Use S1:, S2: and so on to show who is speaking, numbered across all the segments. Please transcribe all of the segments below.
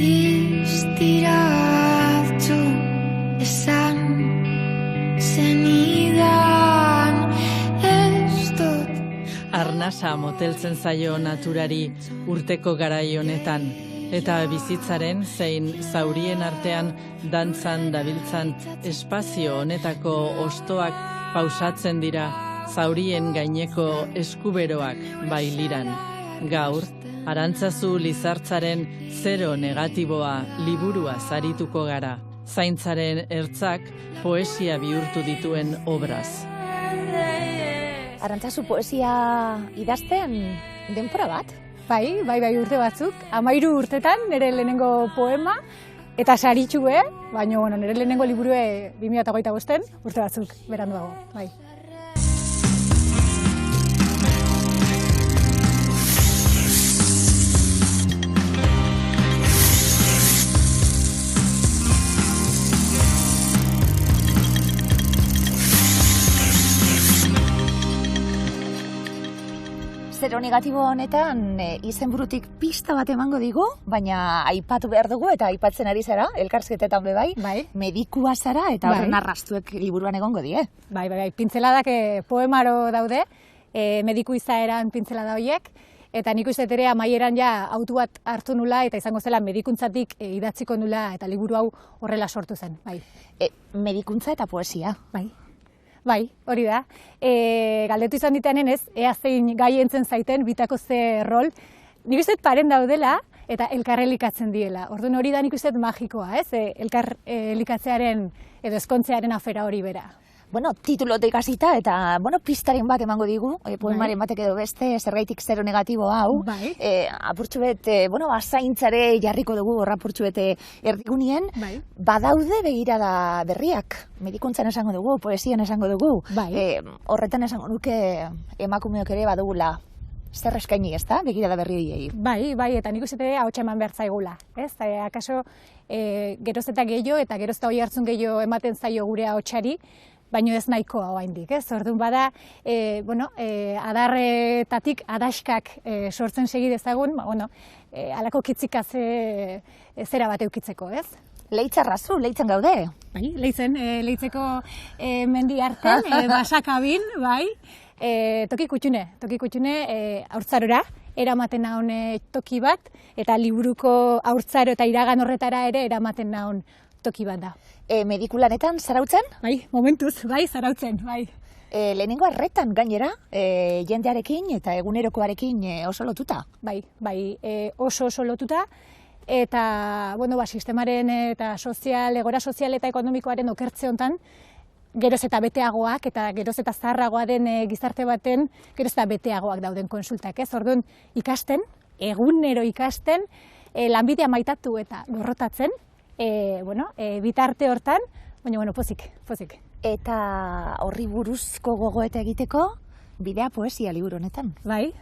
S1: Distiratzu esan zenidan ez dut.
S2: Arnasa moteltzen zaio naturari urteko garai honetan, eta bizitzaren zein zaurien artean dantzan dabiltzan espazio honetako ostoak pausatzen dira, zaurien gaineko eskuberoak bailiran. Gaur, Arantzazu Lizartzaren Zero Negatiboa liburua zarituko gara. Zaintzaren ertzak poesia bihurtu dituen obraz.
S3: Arantzazu poesia idazten denbora bat?
S4: Bai, urte batzuk. 13 urtetan nire lehenengo poema, eta saritxue, baina nire lehenengo liburue 2025 urte batzuk berandu dago. Bai.
S3: Zero negatibo honetan izenburutik pista bat emango digu, baina aipatu behar dugu eta aipatzen ari zara, elkarrizketetan be bai, medikua zara eta horren arrastuek liburuan egongo die.
S4: Bai, pintzeladak poemaro daude, mediku izaeran pintzelada horiek, eta nik uste ere amaieran ja autu bat hartu nula eta izango zela medikuntzatik idatziko nula eta liburu hau horrela sortu zen. Bai.
S3: Medikuntza eta poesia.
S4: Bai, hori da. Galdetu izan ditanen ez, ea zein gai entzen zaiten, bitako ze rol. Nik uste paren daudela eta elkar elikatzen diela. Orduan hori da nik uste magikoa, ez? Elkar elikatzearen edo eskontzearen afera hori bera.
S3: Bueno, titulotik hasita eta, pistaren bat emango digu, poemaren batek edo beste, zergaitik zero negatibo hau. Apurtxu bet, zaintzare jarriko dugu horra apurtxu bete erdigunien. Badaude begirada berriak, medikuntzan esango dugu, poesian esango dugu. Horretan esango nuke emakumeok ere badugula. Zer eskaini, ez da, begirada berri horiei?
S4: Bai, eta nik uste ahotsa eman behar zaigula. Akaso, geroz eta gehiago eta geroz eta hoi hartzun gehiago ematen zaio gure ahotsari, baino ez nahikoa oraindik, ez? Orduan bada, adarretatik adaskak sortzen segi dezagun, halako kitzika zera bat eukitzeko, ez?
S3: Leitzarrazu, leitzen gaude?
S4: Bai, leitzeko mendi artean, basakabin, bai. Toki kutxune, haurtzarora, eramaten naun toki bat, eta liburuko haurtzaro eta iragan horretara ere eramaten naun toki bat da.
S3: Medikulanetan zarautzen?
S4: Bai, momentuz, zarautzen, bai.
S3: Lehenengo arretan gainera, jendearekin eta egunerokoarekin oso lotuta?
S4: Bai, oso lotuta, eta, sistemaren eta egora sozial eta ekonomikoaren okertze hontan, geroz eta beteagoak eta geroz eta zaharragoa den gizarte baten, geroz eta beteagoak dauden konsultak, ez? Orduan ikasten, egunero ikasten, lanbidea maitatu eta gorrotatzen, bitarte hortan, baina, pozik.
S3: Eta horri buruzko gogoeta egiteko, bidea poesia liburu honetan.
S4: Bai,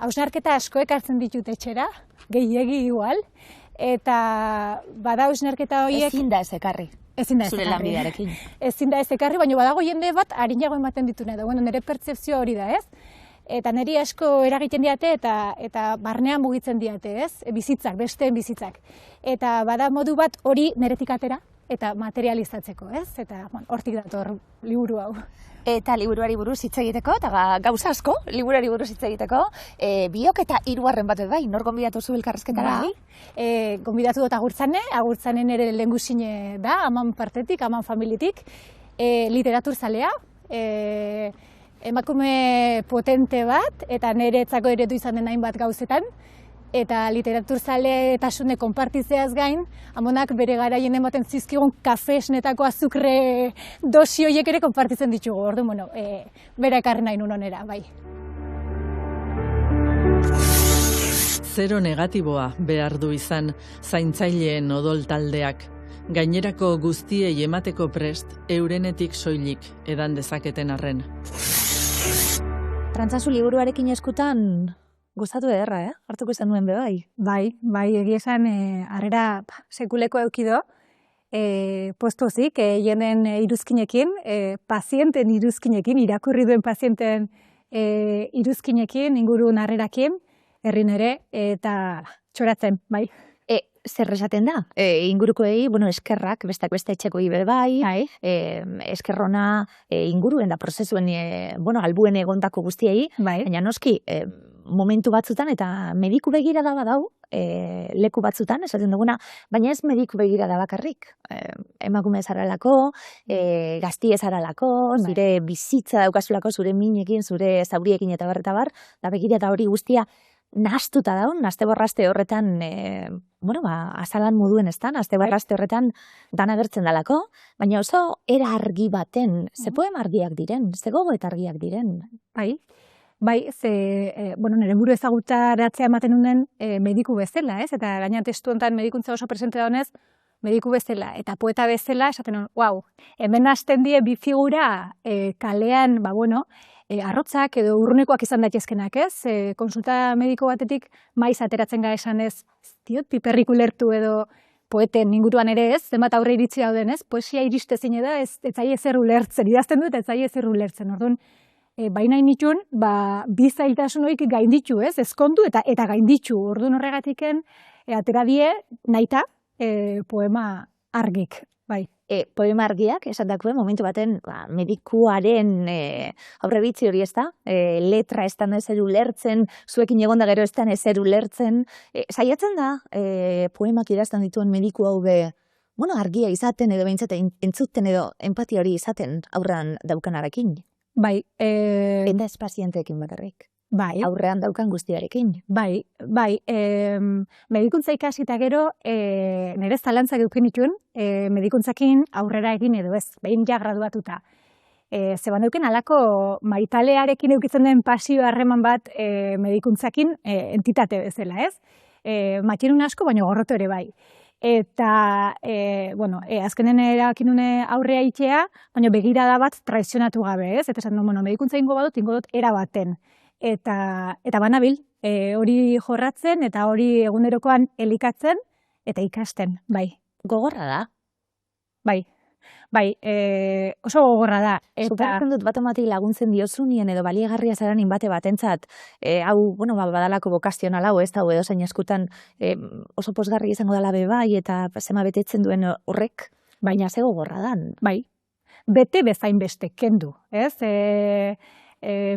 S4: hausnarketa asko ekartzen ditut etxera, gehiegi igual, eta bada hausnarketa horiek...
S3: Ezin da ez ekarri. Zure lanbidearekin.
S4: Ezin da ez ekarri, baina badago jende bat harinago ematen dituna da. Nire pertzepzioa hori da, ez? Eta niri asko eragiten diate eta barnean mugitzen diate, ez? Bizitzak, besteen bizitzak. Eta bada modu bat hori niretik atera eta materializatzeko, ez? Eta hortik dator liburu hau.
S3: Eta liburuari buruz hitz egiteko, eta gauza asko, liburuari buruz hitz egiteko, biok eta 3. bat bai, nor gonbidatu zu elkarrizketara?
S4: Gonbidatu dut agurtzanen ere lehengusine da, aman partetik, aman familitik, literaturzalea, emakume potente bat, eta niretzako eredu izan den hainbat gauzetan, eta literaturzaletasune konpartitzeaz gain, amonak bere garaien ematen zizkigun kafe esnetako azukre dosi horiek ere konpartitzen ditugu, orduan, bera ekarri nahi nun onera, bai.
S2: Zero negatiboa behar du izan zaintzaileen odol taldeak. Gainerako guztiei emateko prest, eurenetik soilik edan dezaketen arren.
S3: Arantzazu liburuarekin eskutan gustatu ederra, hartuko izan nuen be bai.
S4: Bai, egia esan harrera sekuleko eukido, postozik, jenden iruzkinekin, pazienten iruzkinekin, irakurri duen pazienten iruzkinekin, inguru narrerakin, herrin ere, eta txoratzen, bai.
S3: Zer esaten da? Ingurukoei, eskerrak, bestak beste etxekoi bai, eskerrona inguruen da prozesuen, albuen egondako guztiei, baina noski, momentu batzutan eta mediku begirada badau, leku batzutan, esaten duguna, baina ez mediku begirada bakarrik. Emakume zaralako, gazti ezaralako, zure bizitza daukazulako, zure minekin, zure zauriekin eta bar, da begirada hori guztia nahastuta daun, aste-borraste horretan, azalan moduen estan, aste-borraste horretan dan agertzen dalako, baina oso era argi baten, ze poema argiak diren, ze gogo eta argiak diren.
S4: Bai, nire buru ezagutaratzea ematen unen mediku bezala, ez? Eta gaina testu honetan medikuntza oso presente daunez, mediku bezala eta poeta bezala, esaten hon, hemen hasten die bi figura kalean, arrotzak edo urrunekoak izan daitezkenak, ez? Konsulta mediko batetik maiz ateratzen gara esan ez, piperrik ulertu edo poeten inguruan ere ez, zenbat aurre iritsi dauden ez, poesia iristezine da, ez zaie zer ulertzen, idazten dut, ez zaie zer ulertzen, orduan, baina initun, bi zailtasun horik gainditu, ez? Ezkondu eta gainditu, orduan horregatiken, atera die, nahita, poema argik, bai.
S3: Poema argiak, esan dakuen, momentu baten medikuaren aurrebitzi hori ez da, letra ez da ezer ulertzen, zuekin egonda gero ez da ezer ulertzen. Saiatzen da, poemak idazten dituen mediku hau argia izaten edo behintzat entzuten edo empatia hori izaten aurrean daukanarekin.
S4: Bai.
S3: Eta ez pazienteekin bakarrik.
S4: Bai.
S3: Aurrean daukan guztiarekin.
S4: Bai. Medikuntza ikasi eta gero, nire zalantzak edukin dituen, medikuntzakin aurrera egin edo ez, behin ja graduatuta. Zeban duken alako maitalearekin eukitzen den pasio harreman bat medikuntzakin entitate bezala, ez? Matxinun asko, baina gorroto ere bai. Eta, azkenen erakinune aurrea itea, baina begirada bat traizionatu gabe, ez? Eta esan, medikuntza ingo dut era baten. Eta banabil, hori jorratzen eta hori egunerokoan elikatzen eta ikasten, bai.
S3: Gogorra da?
S4: Bai, oso gogorra da.
S3: Supertzen dut bat laguntzen diozunien edo baliagarria zaranin bate batentzat, hau, badalako bokazional hau, ez da, edo zain eskutan oso posgarri izango dala bai eta zema betetzen duen horrek, baina ze gogorra dan.
S4: Bai, bete bezain beste, kendu, ez?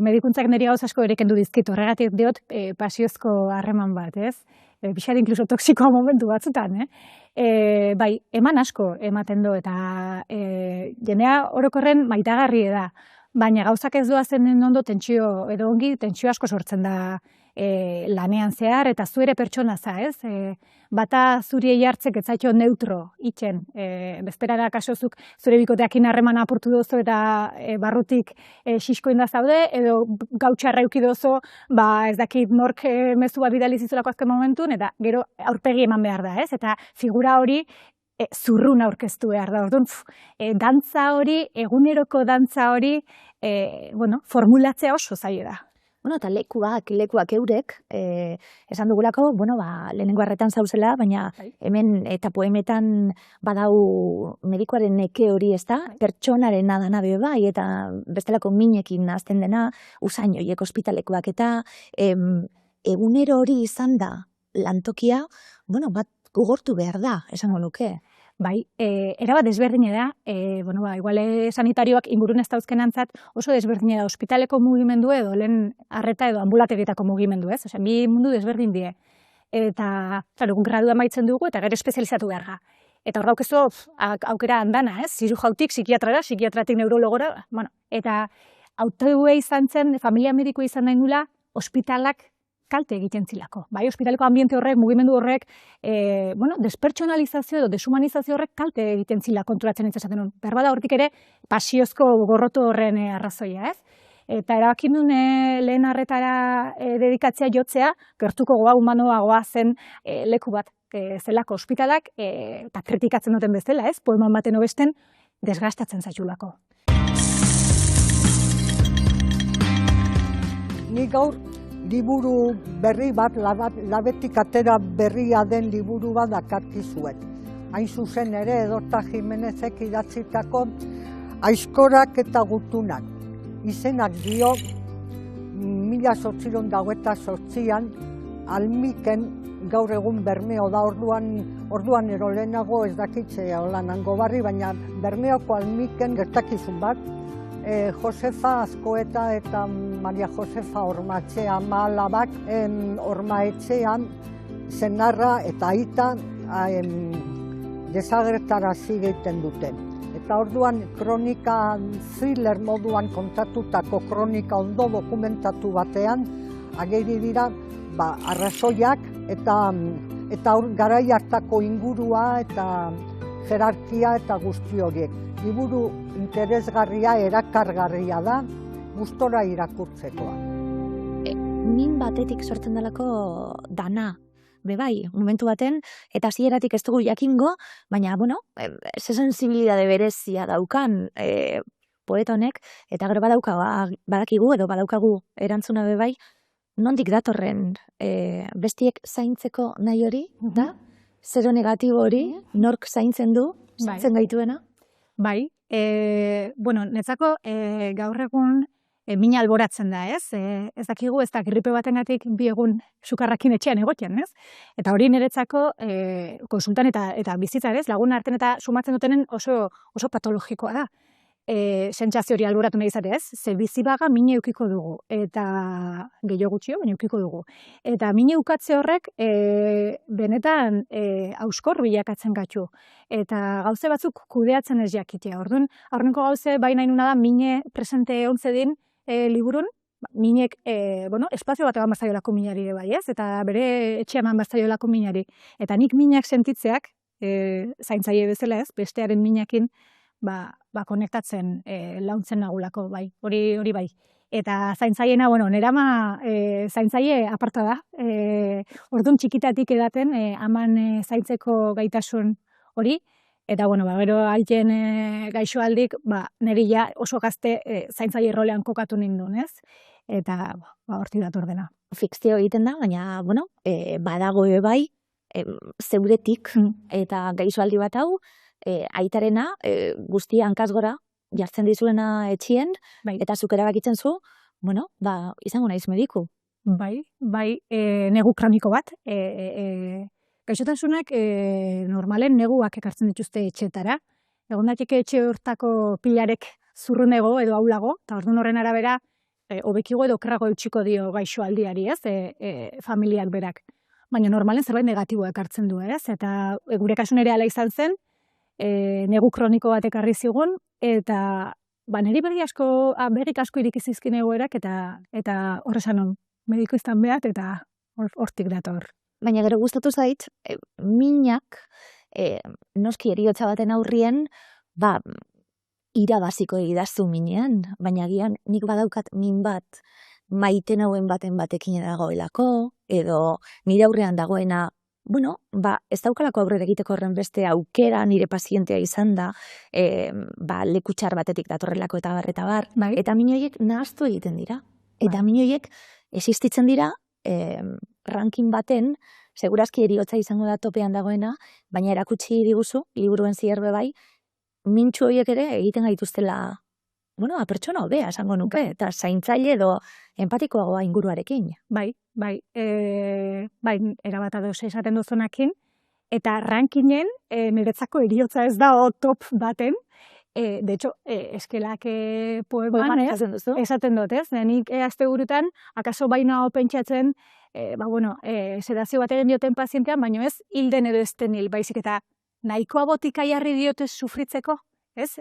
S4: Medikuntzak niri gauz asko ere kendu dizkit, horregatik diot pasiozko harreman bat, ez? Bixar inkluso toksikoa momentu batzutan, bai, eman asko ematen du, eta jenea orokorren maitagarri da, baina gauzak ez doazen ondo tentsio, edo ongi tentsio asko sortzen da lanean zehar, eta zu ere pertsona za, ez? Bata zuri jartzek ez zaitxo neutro itxen, bezperara kasozuk zure bikoteakin harreman apurtu dozu eta barrutik xisko inda zaude, edo gautxarra euki dozu, ez dakit nork mezua bidaliz izolako azken momentun, eta gero aurpegi eman behar da, ez? Eta figura hori zurrun aurkeztu behar da, orduan, dantza hori, eguneroko dantza hori, formulatzea oso zaila da.
S3: Eta lekuak eurek, esan dugulako, lehenengo harretan zauzela, baina hemen eta poemetan badau medikuaren eke hori ez da, pertsonaren nadana bai, eta bestelako minekin nazten dena, usain horiek ospitalekuak eta egunero hori izan da lantokia, bat gogortu behar da, esango nuke.
S4: Bai, erabat desberdine da, igual sanitarioak ingurun ez dauzken antzat oso desberdine da ospitaleko mugimendu edo lehen arreta edo ambulategietako mugimendu, ez? Osea, bi mundu desberdin die. Eta, egun gradua maitzen dugu eta gero espezializatu behar ga. Eta hor daukezu aukera handana, ez? Zirujautik psikiatrara, psikiatratik neurologora, eta autoe izan zen, familia mediko izan nahi nula, ospitalak kalte egiten zilako. Bai, ospitaleko ambiente horrek, mugimendu horrek, despertsonalizazio edo deshumanizazio horrek kalte egiten zila konturatzen entzaten nuen. Berbada hortik ere, pasiozko gorroto horren arrazoia, ez? Eta erabakin nuen lehen arretara dedikatzea jotzea, gertuko humanoagoa zen leku bat zelako ospitalak, eta kritikatzen duten bezala, ez? Poeman baten obesten, desgastatzen zaitulako.
S5: Nik gaur liburu berri bat, labetik atera berria den liburu bat dakarki zuen. hain zuzen ere Edota Jimenezek idatzitako Aizkorak eta Gutunak. Izenak dio 1828an Almiken, gaur egun Bermeo da, orduan ero lehenago ez dakitze holanango barri, baina Bermeoko Almiken gertakizun bat, Josefa Azkoeta eta Maria Josefa Ormaetxea ama alabak Ormaetxean senarra eta aita desagertarazi egiten dute. Eta orduan kronika thriller moduan kontatutako kronika ondo dokumentatu batean ageri dira arrazoiak eta garai hartako ingurua eta jerarkia eta guzti horiek. Liburu interesgarria, erakargarria da, gustora irakurtzekoa.
S3: Min batetik sortzen delako dana, bai, momentu baten, eta hasieratik ez dugu jakingo, baina, ze sensibilidade berezia daukan poeta honek, eta gero badakigu edo badaukagu erantzuna bai, nondik datorren bestiek zaintzeko nahi hori, da? Zero negatibo hori, nork zaintzen du, zaintzen gaituena?
S4: Bai, netzako gaur egun mina alboratzen da, ez? Ez dakigu, ez da, gripe batengatik bi egun sukarrakin etxean egotean, ez? Eta hori niretzako konsultan eta bizitzan, ez? Lagun artean eta sumatzen dutenen oso patologikoa da. Sentsazio hori alboratu nahi izate, ez? Ze bizibaga mine eukiko dugu, eta gehiago gutxio, baina eukiko dugu. Eta mine eukatze horrek benetan auskor bilakatzen gaitu. Eta gauze batzuk kudeatzen ez jakitea. Orduan, aurreneko gauze baina inuna da mine presente ontze din liburun, minek, espazio bat eman bazaiolako minari bai, ez? Eta bere etxe eman bazaiolako minari. Eta nik minak sentitzeak, zaintzaile bezala, ez? Bestearen minakin, konektatzen launtzen nagulako, bai, hori bai. Eta zaintzaiena, nerama zaintzaile aparta da. Orduan txikitatik edaten, aman zaintzeko gaitasun hori. Eta, gero haien gaixoaldik, niri ja oso gazte zaintzaile rolean kokatu nindun, ez? Eta, horti dator dena.
S3: Fikzio egiten da, baina, badago bai, zeuretik, eta gaixoaldi bat hau, aitarena guztia hankaz-gora jartzen dizuena etxien, eta zuk erabakitzen zu, izango naiz mediku.
S4: Bai, negu kroniko bat. Gaixotasunak normalen neguak ekartzen dituzte etxetara. Egon daiteke etxe hortako pilarek zurrunego edo aulago, eta orduan horren arabera hobekigo edo okerrago eutxiko dio gaixoaldiari, ez, familiak berak. Baina normalen zerbait negatiboa ekartzen du, ez, eta gure kasun ere ala izan zen, negu kroniko bat ekarri zigun, eta niri berrik asko irikizizkin egoerak, eta horrezanon mediku izan behat, eta hortik dator.
S3: Baina gero gustatu zait, minak, noski eriotza baten aurrien, irabaziko egidazu minean, baina gian nik badaukat min bat, maite nauen batekin dagoelako, edo nire aurrean dagoena, ez daukalako aurrera egiteko horren beste aukera nire pazientea izan da, lekutxar batetik datorrelako eta bar, eta minoiek nahaztu egiten dira. Eta minoiek existitzen dira, ranking baten, segurazki eriotza izango da topean dagoena, baina erakutsi diguzu, liburuen zierbe bai, mintxu horiek ere egiten gaituztela, pertsona hobea esango nuke, eta zaintzaile edo empatikoagoa inguruarekin.
S4: Bai, erabat ados esaten duzunakin, eta rankinen niretzako eriotza ez da top baten, de hecho, eskelak poeman esaten dut, ez? Nik azte burutan, akaso baina pentsatzen, sedazio bat egin dioten pazientean, baina ez hilden edo ezten hil, baizik eta nahikoa botika jarri diotez sufritzeko, ez?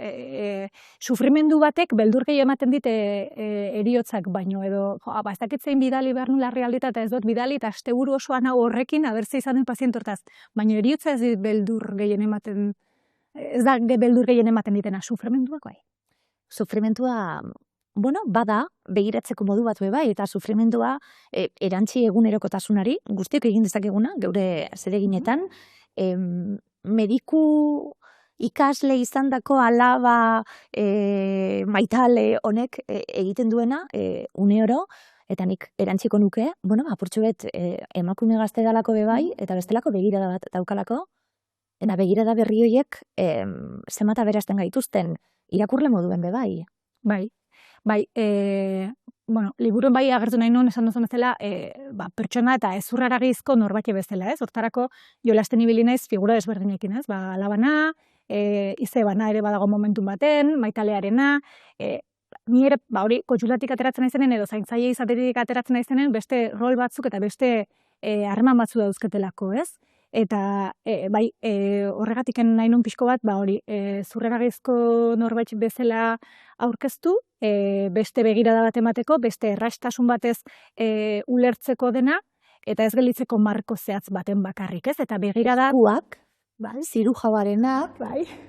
S4: Sufrimendu batek beldurkei ematen dit eriotzak baino, edo, ez dakitzein bidali behar nula realita, eta ez dut bidali, eta asteburu osoan hau horrekin, abertze izan den pazientortaz. Baina eriotza ez dit beldur gehien ematen, ez da beldur gehien ematen ditena, sufrimenduak bai.
S3: Sufrimentua, bada, begiratzeko modu bat bai, eta sufrimendua erantzi egunerokotasunari, guztiok egin dezakeguna, geure zereginetan, mediku ikasle izandako alaba maitale honek egiten duena une oro, eta nik erantziko nuke, apurtxo bet emakume gazte dalako bai, eta bestelako begirada bat daukalako, Eta begirada berri horiek zenbat aberazten gaituzten irakurle moduen be bai.
S4: Bai, liburuen bai agertu nahi nuen esan duzun bezala, pertsona eta ezurraragizko norbait bezala, ez? Hortarako jolasten ibili naiz figura desberdinekin, ez? Alabana, izebana ere badago momentu baten, maitalearena, ni ere, hori, kontsultatik ateratzen naizenen edo zaintzaile izatetik ateratzen naizenen beste rol batzuk eta beste harreman batzu dauzketelako, ez? Eta horregatik nahi nun pixko bat, zurreragizko norbait bezala aurkeztu, beste begirada bat emateko, beste errastasun batez ulertzeko dena, eta ez gelditzeko marko zehatz baten bakarrik, ez? Eta begirada...
S3: Ziru jauarenak,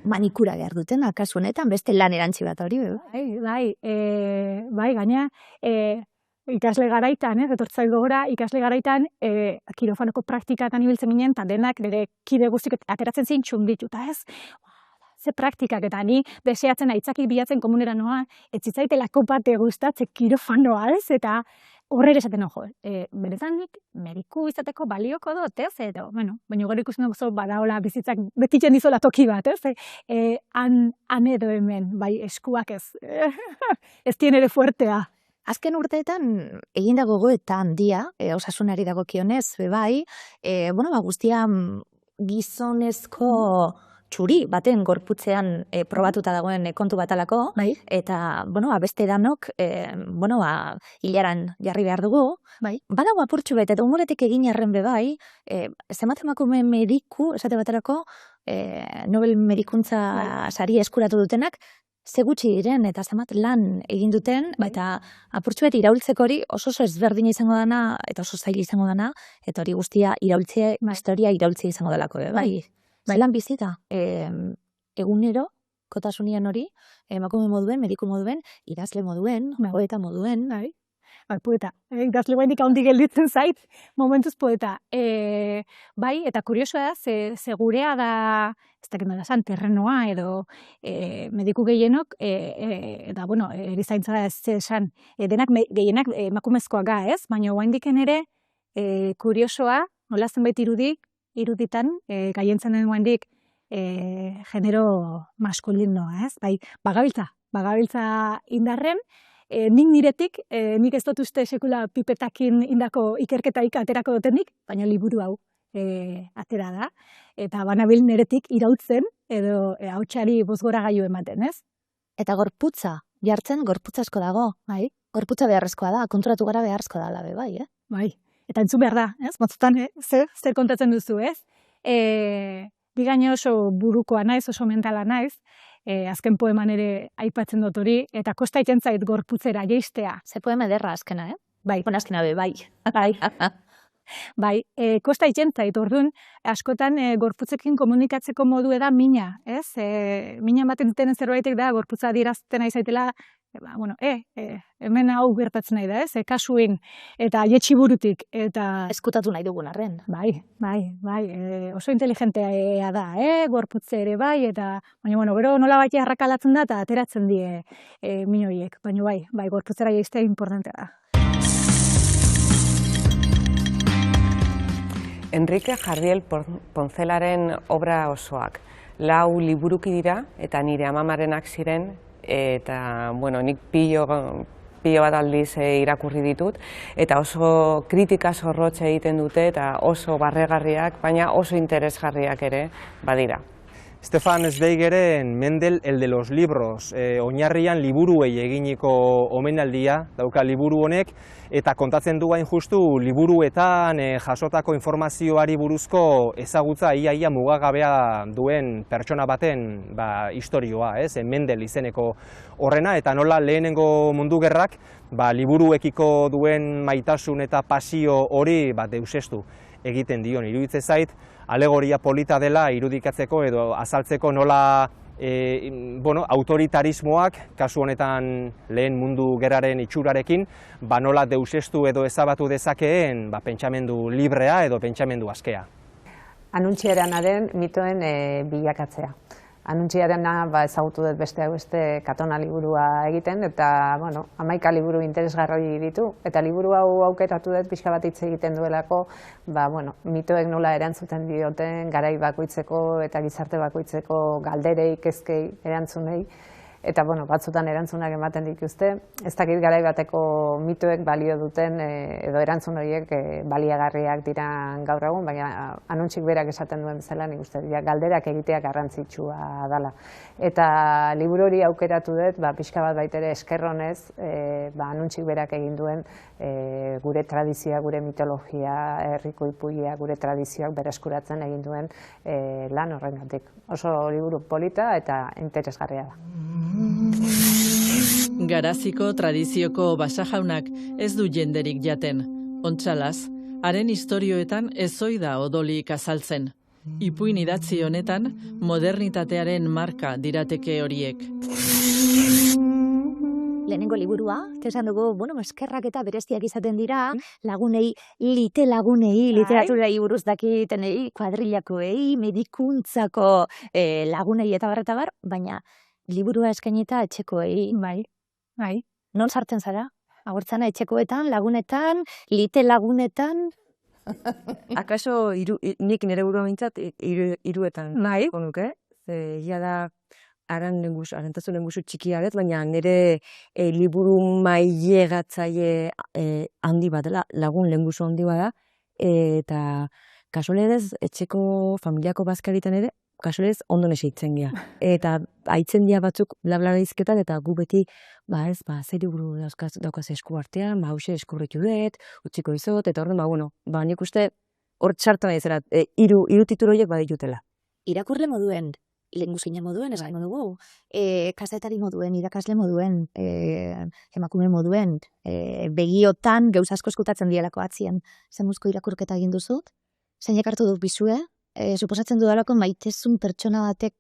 S3: manikura behar duten, akasu honetan, beste lan erantzi bat hori,
S4: gaina, ikasle garaitan, etortzai gogora, ikasle garaitan, kirofanoko praktikatan ibiltzen ginen, eta denak, nire kide guztik ateratzen zein txundituta, ez? Ze praktikak, eta ni deseatzen aitzakik bilatzen komunera noa, ez zitzaitelako bate gustatze kirofanoa, ez? Eta horre esaten ojo, benetan nik mediku izateko balioko dut, ez? Baina gero ikusten dugu badaola bizitzak betitzen dizola toki bat, ez? Han edo hemen, bai eskuak ez, ez tien ere fuertea.
S3: Azken urteetan, egin dago goeta handia, osasunari dago kionez, bai, guztia gizonezko txuri baten gorputzean probatuta dagoen kontu batalako, eta, beste danok, hilaran jarri behar dugu, badago apurtxu bet, eta humoretik egin arren bai, zenbat emakume mediku, esate baterako, Nobel medikuntza sari eskuratu dutenak, ze gutxi diren eta zenbat lan egin duten, eta apurtxu bet iraultzeko hori oso ezberdina izango dana, eta oso zaila izango dana, eta hori guztia iraultzea, historia iraultzea izango delako, bai. Zelan bizita, egunero, kotasunian hori, emakume moduen, mediku moduen, idazle moduen, poeta moduen.
S4: Poeta, idazle guaindik haundi gelditzen zait, momentuz poeta. Eta kuriosoa da, ze gurea da, ez dakit nola esan, terrenoa edo mediku gehienok, eta, erizaintza da ez esan, denak gehienak emakumezkoak ga, ez? Baina guaindiken ere, kuriosoa, nola zenbait iruditan, gaientzen den guendik genero maskulinoa, ez? Bagabiltza indarren, nik niretik, nik ez dut uste sekula pipetakin indako ikerketaik aterako dutenik, baina liburu hau atera da, eta banabil niretik irautzen, edo hautsari bozgora gaiu ematen, ez?
S3: Eta gorputza, jartzen gorputza asko dago, gorputza beharrezkoa da, konturatu gara beharrezkoa da, bai,
S4: Bai. Eta entzun behar da, ez? Batzutan, zer kontatzen duzu, ez? Bigaino oso burukoa naiz, oso mentala naiz, azken poeman ere aipatzen dut hori, eta kosta egiten zait gorputzera jeistea.
S3: Ze poema ederra azkena,
S4: Bai.
S3: Azkena bai.
S4: Bai, kosta egiten zait, orduan, askotan gorputzekin komunikatzeko modu da mina, ez? Mina ematen duten zerbaitek da, gorputza adierazten nahi zaitela, hemen hau gertatzen nahi da, ez? Kasuin, eta jetxi burutik, eta...
S3: Eskutatu nahi dugun arren.
S4: Bai, oso inteligentea da, gorputze ere bai, eta... Baina, gero nola baita arrakalatzen da, eta ateratzen die minoiek. Baina bai, gorputzera jaiztea importantea da.
S6: Enrique Jardiel Poncelaren obra osoak. 4 liburuki dira, eta nire amamarenak ziren, eta, nik pilo bat aldiz irakurri ditut, eta oso kritika zorrotze egiten dute, eta oso barregarriak, baina oso interesgarriak ere badira.
S7: Stefan Zweigeren Mendel, el de los libros, oinarrian liburuei eginiko omenaldia dauka liburu honek, eta kontatzen du hain justu liburuetan jasotako informazioari buruzko ezagutza ia mugagabea duen pertsona baten istorioa, Mendel izeneko horrena, eta nola lehenengo mundu gerrak liburuekiko duen maitasun eta pasio hori deusestu egiten dion. Iruditzen zait, alegoria polita dela irudikatzeko edo azaltzeko nola autoritarismoak, kasu honetan lehen mundu gerraren itxurarekin, nola deusestu edo ezabatu dezakeen pentsamendu librea edo pentsamendu askea.
S8: Anuntziarena den mitoen bilakatzea. Anuntziarena ezagutu dut besteak beste Katona liburua egiten, eta 11 liburu interesgarri ditu. Eta liburu hau aukeratu dut pixka bat hitz egiten duelako, mitoek nola erantzuten dioten garai bakoitzeko eta gizarte bakoitzeko galderei, kezkei, erantzunei. Eta batzutan erantzunak ematen dituzte. Ez dakit garai bateko mitoek balio duten edo erantzun horiek baliagarriak dira gaur egun, baina Anuntxik berak esaten duen bezala nik uste galderak egitea garrantzitsua dela. Eta liburu hori aukeratu dut, pixka bat baitere esker honez, Anuntxik berak egin duen gure tradizioa, gure mitologia, herriko ipuia, gure tradizioak bereskuratzen egin duen lan horrengatik. Oso liburu polita eta interesgarria da.
S2: Garaziko tradizioko basajaunak ez du jenderik jaten. Ontsalaz, haren istorioetan ez ohi da odolik azaltzen. Ipuin idatzi honetan, modernitatearen marka dirateke horiek.
S3: Lehenengo liburua, esan dugu, eskerrak eta bereziak izaten dira, lagunei, literaturei buruz dakitenei, kuadrilakoei, medikuntzako lagunei eta bar, baina liburua eskainita etxekoei.
S4: Bai.
S3: Non sartzen zara? Agortzana etxekoetan, lagunetan, lagunetan?
S9: Akaso, nik nire burua mintzat, hiruetan konuke. Ia da, arantazun lengusu txikiaret, baina nire liburu mailegatzaile handi bat dela, lagun lengusu handi bada, eta kasualedez, etxeko familiako bazkaritan ere, kasualedez ondo neseitzen gea. Eta haitzen dia batzuk blabla izketan, eta gu beti, zer liburu daukaz esku artean, hause eskurretu dut, utziko izot, eta horren, nik uste hor txartu nahi zera, hiru titulu horiek baditutela.
S3: Irakurle moduen, lehengusina moduen, esan dugu, kazetari moduen, irakasle moduen, emakume moduen, begiotan geuz asko eskutatzen dialako atzien. Zemuzko irakurketa egin duzut, zeinek hartu dut bizue, suposatzen dudalako maitezun pertsona batek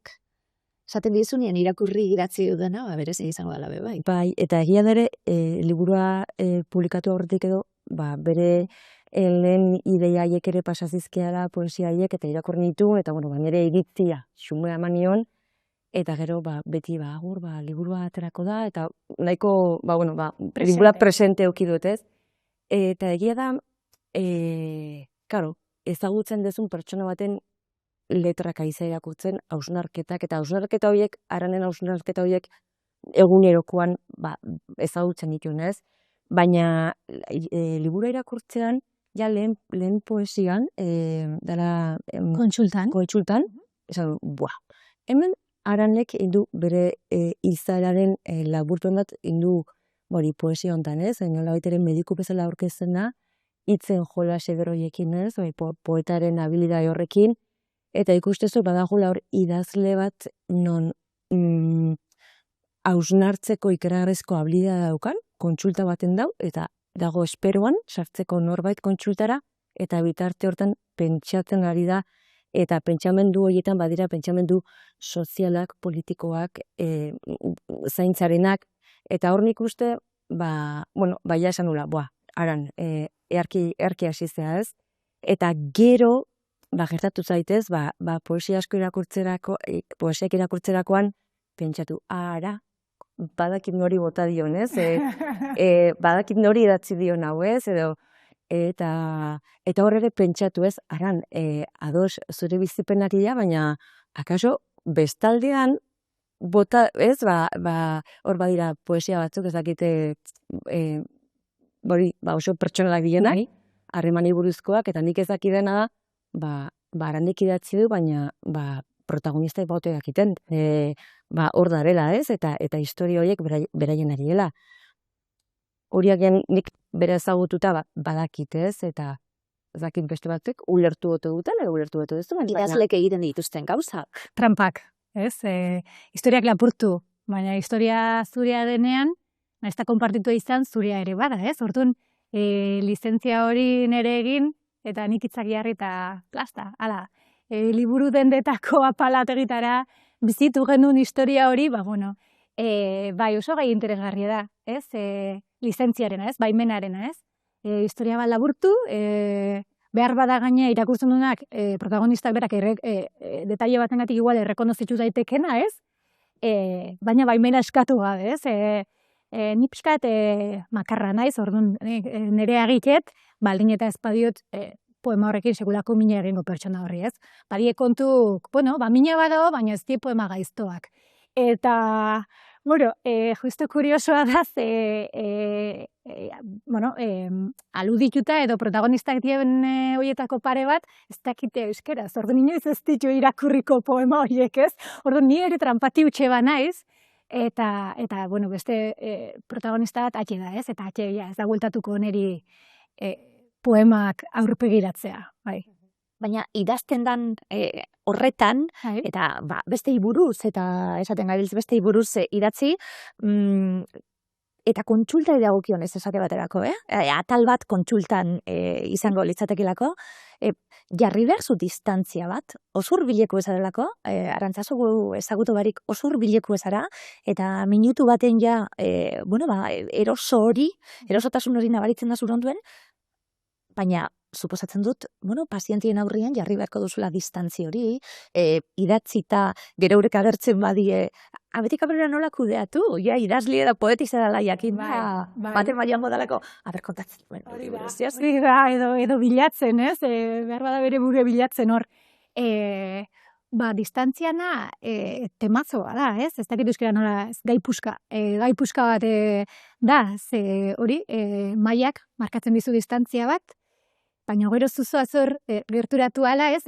S3: esaten dizunien irakurri idatzi dudana, berez izango dela bai.
S9: Bai, eta egia dere, liburua publikatu aurretik edo, bere lehen ideia haiek ere pasazizkeara poesia haiek eta irakurri nitu, eta nire iritzia xumea eman nion, eta gero beti agur, liburua aterako da, eta nahiko, liburua presente eukidut ez. Eta egia da, ezagutzen dezun pertsona baten letrak aiza irakurtzen, hausnarketak, eta hausnarketa horiek, aranen hausnarketa horiek egunerokoan ezagutzen dituen ez, baina liburua irakurtzean, ja lehen poesian, dara kontsultan, esan du, hemen aranek indu bere izararen laburtuen bat indu poesia hontan ez, nola baiteren mediku bezala aurkezten da, hitzen jola sederoiekin ez, poetaren habilidade horrekin, eta ikustezu badagula hor idazle bat non hausnartzeko ikaragarrizko habilidade daukan, kontsulta baten dau, eta dago esperoan, sartzeko norbait kontsultara, eta bitarte hortan pentsatzen ari da, eta pentsamendu horietan badira pentsamendu sozialak, politikoak, zaintzarenak, eta hor nik uste, baina esan nula, aran, earki asizea ez, eta gero, gertatu zaitez, poesiak irakurtzerakoan, pentsatu, badakit nori bota dion, ez? Badakit nori idatzi dion hau, ez? Eta hor ere pentsatu, ez? Aran, ados zure bizipenari da, baina akaso bestaldean bota, ez? Hor badira poesia batzuk, ez dakite oso pertsonalak direnak, harremani buruzkoak, eta nik ez dakidena da, arandik idatzi du, baina protagonista baute dakiten. Hor darela, ez? Eta historia horiek beraien ariela. Horiak nik bere ezagututa badakit, ez? Eta ez dakit beste batek ulertu ote duten, edo ulertu ote duzu.
S3: Idazlek egiten dituzten gauza.
S4: Trampak, ez? Historiak lapurtu, baina historia zurea denean, ez da konpartitu izan zurea ere bada, ez? Hortun, lizentzia hori nere egin, eta nik hitzak jarri eta plasta, hala. Liburu dendetako apalategitara bizitu genuen historia hori, oso gai interesgarria da, ez? Lizentziarena, ez? Baimenarena, ez? Historia bat laburtu, behar bada gaine irakurtzen duenak protagonistak berak detaile batengatik igual errekonozitu daitekena, ez? Baina baimena eskatu gabe, ez? Ni pixkat makarra naiz, orduan nire agitet, baldin eta ez badiot poema horrekin sekulako mina egingo pertsona horri, ez? Badie kontu, bueno, mina badago, baina ez die poema gaiztoak. Eta, bueno, justo kuriosoa da, aludituta edo protagonistak dien horietako pare bat, ez dakite euskeraz, orduan inoiz ez ditu irakurriko poema horiek, ez? Orduan ni ere trampati utxe ba naiz, eta bueno, beste protagonista bat atxe da, ez? Eta atxe ez da bueltatuko niri poemak aurpegiratzea, bai.
S3: Baina idazten dan horretan, eta beste buruz, eta esaten gabiltz beste buruz idatzi, eta kontsulta dagokionez esate baterako, atal bat kontsultan izango litzatekilako, jarri behar zu distantzia bat, osur bileko ezarelako, Arantzazu ezagutu barik osur bileko ezara, eta minutu baten ja, erosotasun hori nabaritzen da zuronduen, baina suposatzen dut, pazientien aurrian jarri beharko duzula distantzi hori, idatzita gero eurek agertzen badie, abetik aberera nola kudeatu, ja, idazli eta poetiza dela jakin, baten baiango dalako, kontatzen,
S4: edo bilatzen, ez? Behar bada bere bure bilatzen hor. Distantziana temazoa da, ez? Ez dakit euskera nola, gai puska bat da, ze hori, maiak markatzen dizu distantzia bat, baina gero zuzoa zor gerturatu ala, ez?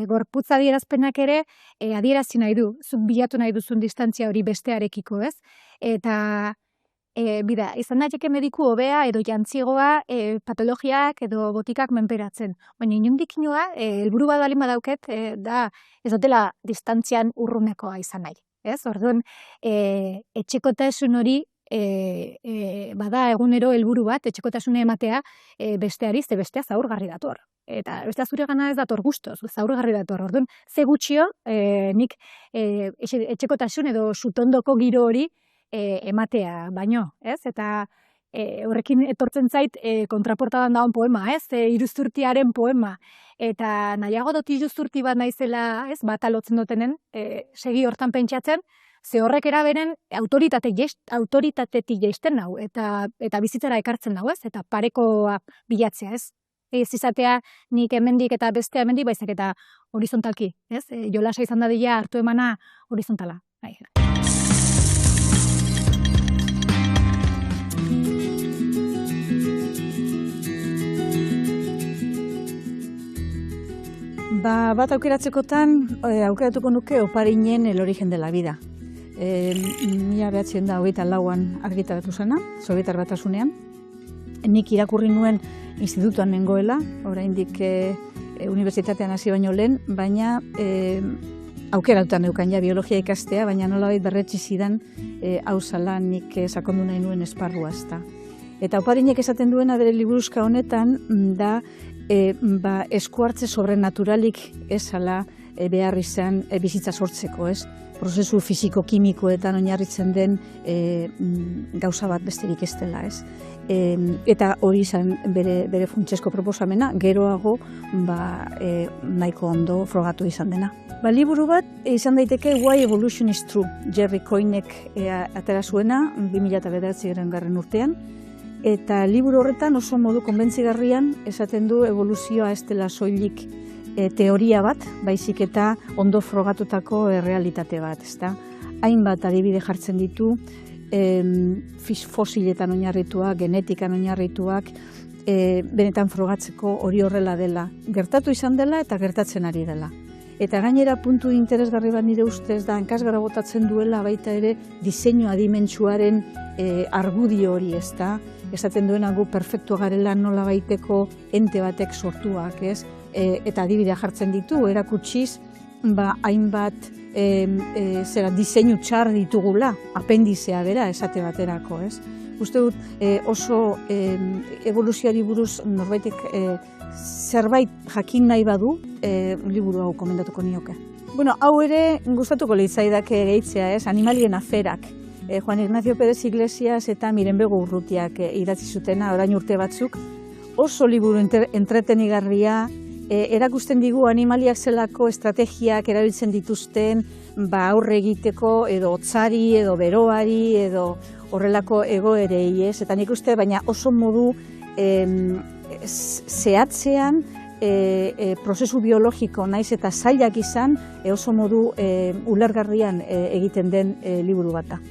S4: Gorputza adierazpenak ere adierazi nahi du, bilatu nahi duzun distantzia hori bestearekiko, ez? Eta izan daiteke mediku hobea edo jantzigoa patologiak edo botikak menperatzen. Baina inondik inoa, helburu bat balin badauket, da ez dutela distantzian urrunekoa izan nahi. Ez? Orduan, etxekotasun hori bada egunero helburu bat, etxekotasune ematea besteari, ze bestea zaurgarri dator. Eta bestea zure gana ez dator gustoz, zaurgarri dator. Orduan, ze gutxio, nik etxekotasun edo sutondoko giro hori ematea baino, ez? Eta horrekin etortzen zait kontraportadan dagoen poema, ez? Iruzurtiaren poema. Eta nahiago dut iruzurti bat naizela, ez? Bat alotzen dutenen, segi hortan pentsatzen, ze horrek eraberen autoritatetik jaisten nau, eta bizitzara ekartzen nau, ez? Eta parekoa bilatzea, ez? Ez izatea nik hemendik eta bestea hemendik, baizik eta horizontalki, ez? Jolasa izan dadila hartu emana horizontala.
S10: Bat aukeratzekotan, aukeratuko nuke Oparinen El origen de la vida. 1924an argitaratu zena, Sobietar Batasunean. Nik irakurri nuen institutuan nengoela, oraindik unibertsitatean hasi baino lehen, baina aukeratutan neukan ja biologia ikastea, baina nolabait berretsi zidan hau zala nik sakondu nahi nuen esparrua ezta. Eta Oparinek esaten duena bere liburuzka honetan da eskuartze sobrenaturalik ezala behar izan bizitza sortzeko, ez? Prozesu fisiko-kimikoetan oinarritzen den gauza bat besterik ez dela, ez? Eta hori izan bere funtsesko proposamena, geroago nahiko ondo frogatu izan dena. Liburu bat izan daiteke Why Evolution is True, Jerry Coynek atera zuena 2009 urtean, eta liburu horretan oso modu konbentzigarrian esaten du evoluzioa ez dela soilik teoria bat, baizik eta ondo frogatutako realitate bat, ezta? Hainbat adibide jartzen ditu, fosiletan oinarrituak, genetikan oinarrituak, benetan frogatzeko hori horrela dela. Gertatu izan dela eta gertatzen ari dela. Eta gainera puntu interesgarri bat nire ustez da, hankasgara botatzen duela baita ere diseinu adimentsuaren argudio hori, ezta? Esaten duena gu perfektua garela nola baiteko ente batek sortuak, ez? Eta adibidea jartzen ditu, erakutsiz, hainbat diseinu txar ditugula, apendizea bera esate baterako, ez? Uste dut oso evoluzioari buruz norbaitek zerbait jakin nahi badu, liburu hau komendatuko nioke. Bueno, hau ere gustatuko litzaidake gehitzea, ez? Animalien aferak. Juan Ignacio Pérez Iglesias eta Miren Bego Urrutiak idatzi zutena orain urte batzuk. oso liburu entretenigarria, erakusten digu animaliak zelako estrategiak erabiltzen dituzten, aurre egiteko, edo hotzari, edo beroari, edo horrelako egoerei, ez? Eta nik uste, baina oso modu zehatzean, prozesu biologiko naiz eta zailak izan, oso modu ulergarrian egiten den liburu bat da.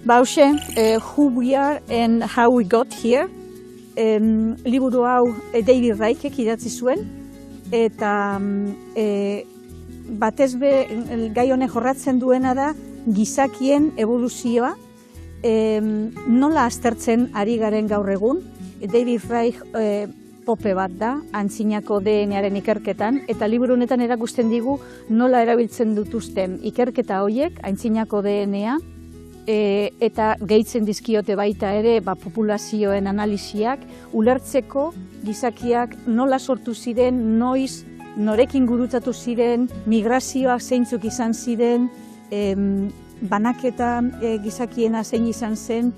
S10: Hauxe, Who We Are and How We Got Here, liburu hau David Reicek idatzi zuen, eta batez be gai honek jorratzen duena da gizakien evoluzioa, nola aztertzen ari garen gaur egun. David Reich pope bat da, antzinako DNA-aren ikerketan, eta liburu honetan erakusten digu nola erabiltzen dituzten ikerketa horiek, antzinako DNA, eta gehitzen dizkiote baita ere populazioen analisiak, ulertzeko gizakiak nola sortu ziren, noiz, norekin gurutatu ziren, migrazioak zeintzuk izan ziren, banaketa gizakiena zein izan zen,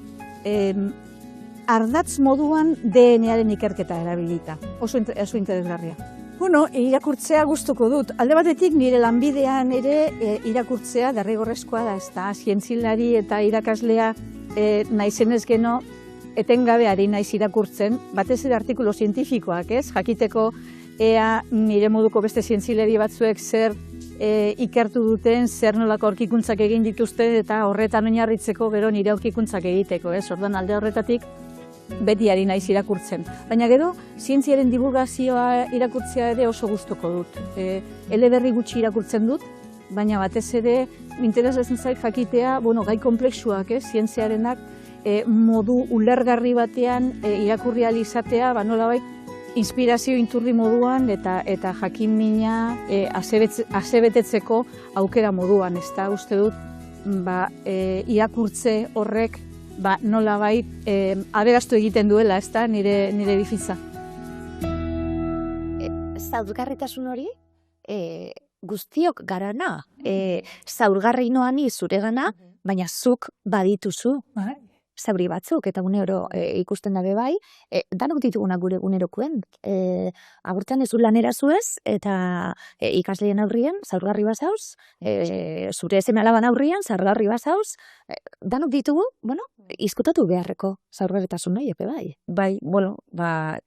S10: ardatz moduan DNA-aren ikerketa erabilita. Oso interesgarria. Bueno, irakurtzea gustuko dut. Alde batetik nire lanbidean ere irakurtzea derrigorrezkoa da, ezta? Zientzilari eta irakaslea naizenez gero etengabe ari naiz irakurtzen, batez ere artikulu zientifikoak, ez? Jakiteko ea nire moduko beste zientzilari batzuek zer ikertu duten, zer nolako aurkikuntzak egin dituzten eta horretan oinarritzeko gero nire aurkikuntzak egiteko, ez? Orduan alde horretatik beti ari naiz irakurtzen. Baina gero, zientziaren divulgazioa irakurtzea ere oso gustuko dut. Eleberri gutxi irakurtzen dut, baina batez ere interesatzen zait jakitea, gai konplexuak, zientziarenak modu ulergarri batean irakurri ahal izatea, nolabait inspirazio inturri moduan eta jakin-mina asebetetzeko aukera moduan, ezta uste dut irakurtze horrek nolabait aberastu egiten duela, ezta nire bizitza.
S3: Zaurgarritasun hori guztiok garana, zaurgarri noani zuregana, baina zuk badituzu zauri batzuk, eta gunero ikusten dabe bai, danok ditugunak gure gunerokoen. Agurtzen ez du lanera zuez, eta ikasleen aurrien, zaurgarri bazauz, zure seme-alaban aurrien, zaurgarri bazauz, danok ditugu, izkutatu beharreko zaurgarritasun nahi, epe bai.
S9: Bai,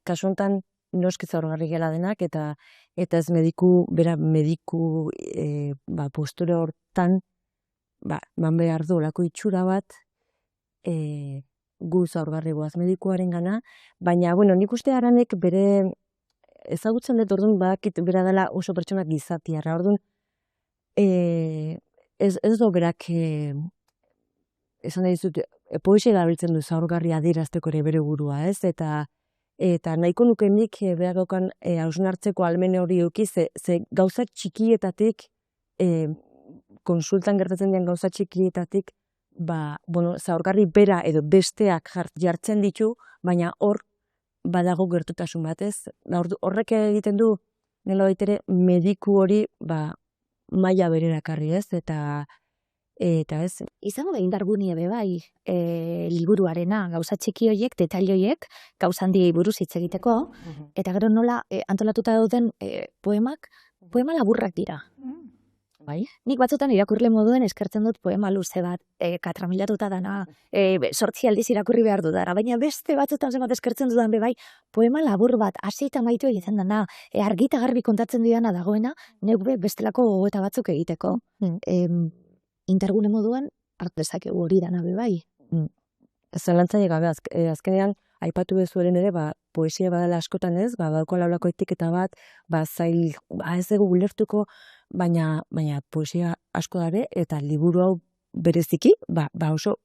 S9: kasu honetan noski zaurgarri gela denak, eta ez mediku postura hortan, man behar du, lako itxura bat, gu zaurgarri goaz medikuaren gana, baina, nik uste Aranek bere ezagutzen dut orduan bakit bera dela oso pertsonak gizatiarra, orduan ez do berak esan da dizut, poesia erabiltzen du zaurgarri adierazteko ere bere burua, ez? Eta nahiko nuke nik berak daukan hausnartzeko almene hori euki, ze gauza txikietatik, konsultan gertatzen dian gauza txikietatik, zaurgarri bera edo besteak jartzen ditu, baina hor badago gertutasun batez. Horrek egiten du, nela baitere, mediku hori maila bererakarri, ez? Eta ez.
S3: Izango da indargunia bai, liburuarena, gauza txiki horiek, detail horiek, gauza handiei buruz hitz egiteko, eta gero nola antolatuta dauden poema laburrak dira. Bai? Nik batzutan irakurle moduen eskertzen dut poema luze bat, katramilatuta dana, 8 aldiz irakurri behar dudara, baina beste batzutan zenbat eskertzen dudan bai, poema labur bat, hasi eta maitu egiten dana, argita garbi kontatzen didana dagoena, neuk bestelako gogoeta batzuk egiteko. Intergune moduan, hartu dezakegu hori dana bai.
S9: Zalantzaile gabe, azkenean, aipatu bezueren ere, poesia badala askotan ez, badauko laulako etiketa bat, zail, ez dugu ulertuko, baina poesia asko dabe, eta liburu hau bereziki, oso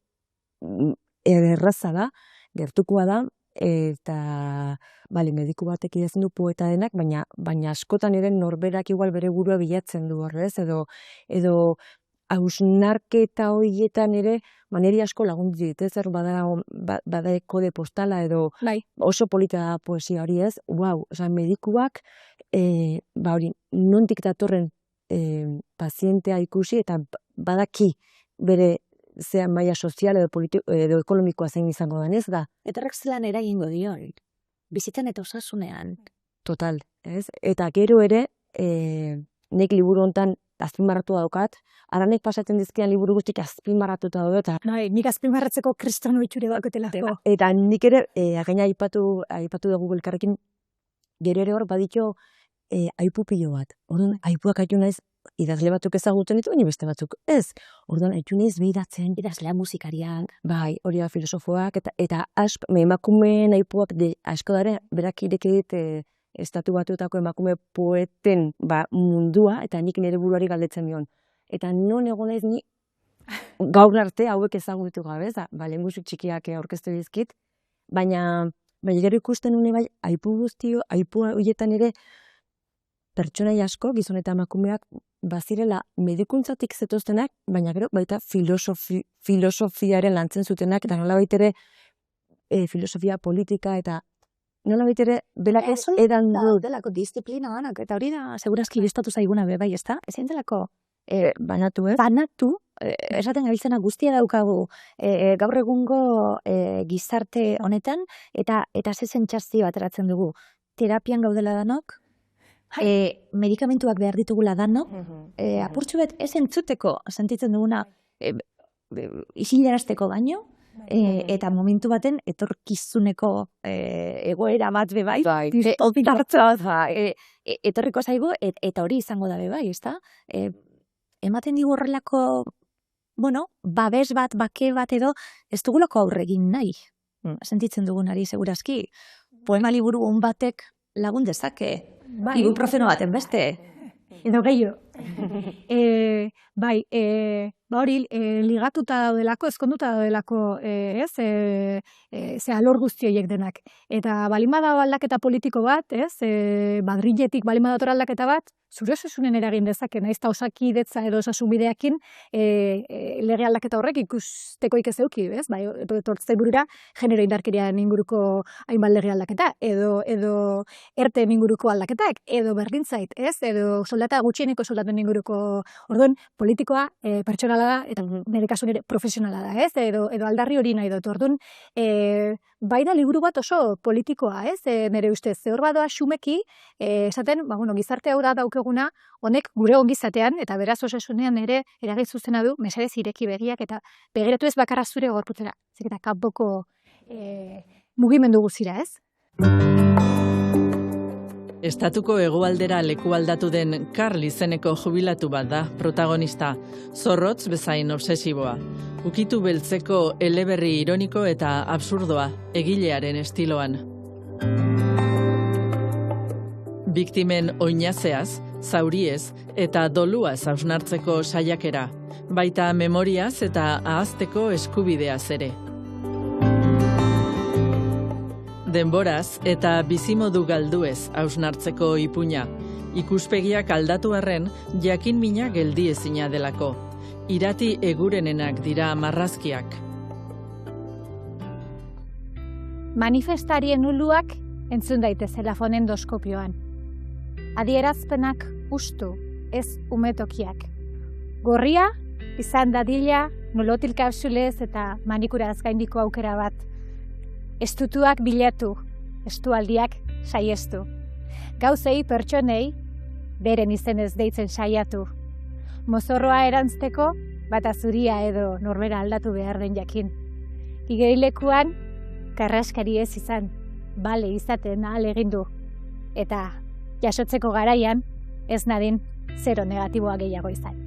S9: erraza da, gertukoa da, eta mediku batek idazten du poeta denak, baina askotan ere norberak igual bere burua bilatzen du horrez, edo hausnarketa horietan ere maneri asko lagundu dit, zer bada kode postala edo oso polita da poesia hori ez, medikuak hori nontik datorren pazientea ikusi eta badaki bere zean maila sozial edo ekonomikoa zein izango den ez da.
S3: Eta horrek zelan eragingo dio. bizitzen eta osasunean.
S9: Total, ez? Eta gero ere, nik liburu hontan azpimarratu daukat, aranek pasatzen dizkian liburu guztik azpimarratuta daude, eta
S4: Nik azpimarratzeko kristano itxure daukatelako.
S9: eta nik ere, gaina aipatu dugu elkarrekin, gero ere hor baditxo aipu pilo bat. Orduan, aipuak aitu naiz, idazle batzuk ezagutzen ditu, baina beste batzuk ez. Orduan, aitu naiz behiratzen.
S3: Idazlea musikariak.
S9: Bai, hori da filosofoak, eta emakumeen aipuak asko dare, berak ireki dit estatu batuetako emakume poeten mundua, eta nik nire buruari galdetzen dion. Eta non egon naiz ni gaur arte hauek ezagutu gabe, lehengusu txikiak aurkeztu dizkit, baina gero ikusten nune bai, aipu horietan ere pertsonai asko, gizon eta emakumeak, bazirela medikuntzatik zetoztenak, baina gero baita filosofiaren lantzen zutenak, eta nola baitere filosofia politika, eta nola baitere belak edan du.
S3: Delako disiplina ganak, eta hori da, segurazki listatu zaiguna bai, ez da? Ezin delako
S9: banatu,
S3: banatu, esaten gabiltzena guztia daukagu gaur egungo gizarte honetan, eta zezen txasti bat eratzen dugu. Terapian gaudela danok, medikamentuak behar ditugula danok, apurtxu bet ez entzuteko sentitzen duguna isilarazteko baino, eta momentu baten etorkizuneko egoera bat bebai, etorriko zaigu, eta hori izango da bebai, ez da? Ematen digu horrelako, babes bat, bake bat edo, ez dugulako aurregin nahi. Sentitzen dugunari, segurazki. Poema liburu on batek lagun dezake. Ibuprofeno baten beste.
S4: Edo gehiago. Hori, ligatuta daudelako, ezkonduta daudelako, ze alor guzti horiek denak. Eta balimada aldaketa politiko bat, Madriletik balimada aldaketa bat, zure osasunen eragin dezake, naiz eta osakidetza edo osasun bideakin lege aldaketa horrek ikusteko ez euki, etortzen burura genero indarkerian inguruko hainbat lege aldaketa, edo erten inguruko aldaketak, edo berdintzait, edo soldata gutxieneko soldaten inguruko, orduan, politikoa pertsonala da, eta nire kasu nire profesionala da, edo aldarri hori nahi dut, orduan, bai da liburu bat oso politikoa, nire ustez, hor badoa xumeki, esaten, gizarte hau da daukeguna, honek gure ongizatean, eta beraz osasunean ere eragin zuzena du, mesedez ireki begiak, eta begiratu ez bakarra zure gorputzera, eta kanpoko mugimendu guzira,
S2: Estatuko hegoaldera leku aldatu den Karl izeneko jubilatu bat da protagonista, zorrotz bezain obsesiboa. Ukitu beltzeko eleberri ironiko eta absurdoa, egilearen estiloan. Biktimen oinazeaz, zauriez eta doluaz hausnartzeko saiakera, baita memoriaz eta ahazteko eskubideaz ere. Denboraz eta bizimodu galduez hausnartzeko ipuina, ikuspegiak aldatu arren jakin mina geldiezina delako. Irati egurenenak dira marrazkiak.
S4: Manifestarien uluak entzun daitezela fonendoskopioan. Adierazpenak ustu, ez umetokiak. Gorria, izan dadila, nolotil kapsulez eta manikuraz gaindiko aukera bat. Estutuak bilatu, estualdiak saiestu. Gauzei pertsonei, beren izenez deitzen saiatu. Mozorroa erantzteko, bata zuria edo norbera aldatu behar den jakin. Igerilekuan, karraskari ez izan, bale izaten ahal egin du. Eta jasotzeko garaian, ez nadin zero negatiboa gehiago izan.